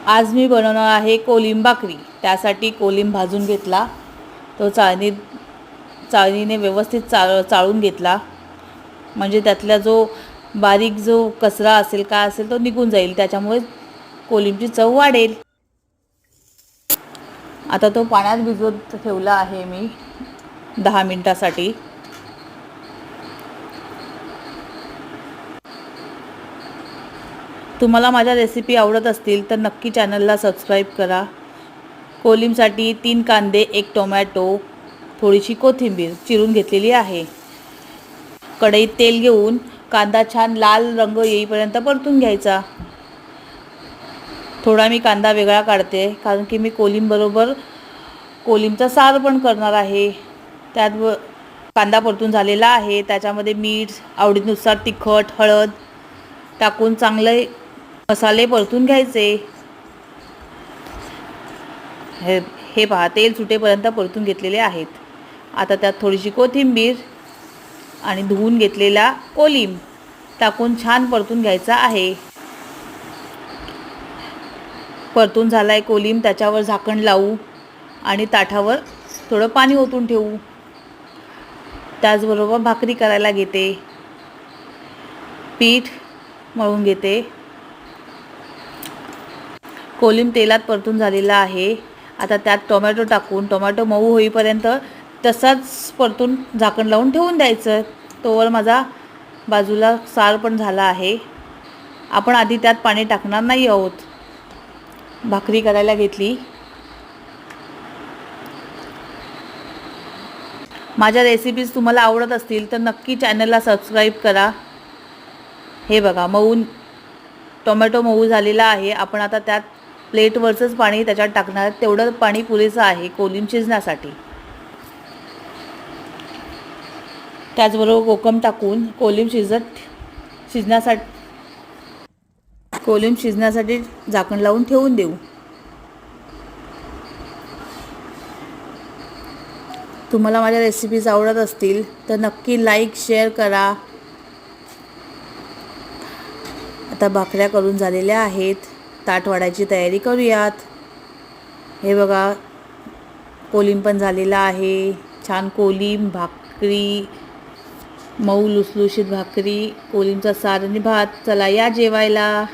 आज मी बनवणार आहे कोलिंब भाकरी। त्यासाठी कोलिंब भाजून घेतला, तो चाळणीने व्यवस्थित चाळून घेतला, म्हणजे त्यातला जो बारीक जो कचरा असेल का असेल तो निघून जाईल, त्याच्यामुळे कोलिंबची चव वाढेल। आता तो पाण्यात भिजवत ठेवला आहे मी 10 मिनिटासाठी। तुम्हाला माझ्या रेसिपी आवडत असतील तर नक्की चॅनलला सबस्क्राईब करा। कोलिंबसाठी 3 कांदे, 1 टोमॅटो, थोडीशी कोथिंबीर चिरून घेतलेली आहे। कढईत तेल घेऊन कांदा छान लाल रंग येईपर्यंत परतून घ्यायचा। थोडा मी कांदा वेगळा काढते, कारण की मी कोलिंबबरोबर कोलिंबचा सार पण करणार आहे। त्यात कांदा परतून झालेला आहे, त्याच्यामध्ये मीठ, आवडीनुसार तिखट, हळद टाकून चांगले मसाले परतून घ्यायचे। हे पहा, तेल सुटेपर्यंत परतून घेतलेले आहेत। आता त्यात थोडीशी कोथिंबीर आणि धुवून घेतलेला कोलिंब टाकून छान परतून घ्यायचा आहे। परतून झालाय कोलिंब, त्याच्यावर झाकण लावू आणि ताटावर थोडं पाणी ओतून ठेवू। त्याचबरोबर भाकरी करायला घेते, पीठ मळून घेते। कोलिंब तेलात परतून झालेला आहे। आता त्यात टोमॅटो टाकून टोमॅटो मऊ होईपर्यंत तसाच परतून झाकण लावून ठेवून द्यायचं। तोवर माझा बाजूला सार पण झाला आहे। आपण आधी त्यात पाणी टाकणार नाही आहोत। भाकरी करायला घेतली। माझ्या रेसिपीज तुम्हाला आवडत असतील तर नक्की चॅनलला सबस्क्राईब करा। हे बघा, टोमॅटो मऊ झालेला आहे। आपण आता त्यात प्लेटवरचंच पाणी त्याच्यात टाकणार, तेवढं पाणी पुरेसं आहे कोलिंब शिजण्यासाठी। त्याचबरोबर कोकम टाकून कोलिंब शिजण्यासाठी झाकण लावून ठेवून देऊ। तुम्हाला माझ्या रेसिपीज आवडत असतील तर नक्की लाईक शेअर करा। आता भाकऱ्या करून झालेल्या आहेत, ताट वाढायची तयारी करूयात। हे बघा, कोलिंब पण झालेला आहे। छान कोलिंब भाकरी, मऊ लुसलुशीत भाकरी, कोलिंबचा सार आणि भात। चला या जेवायला।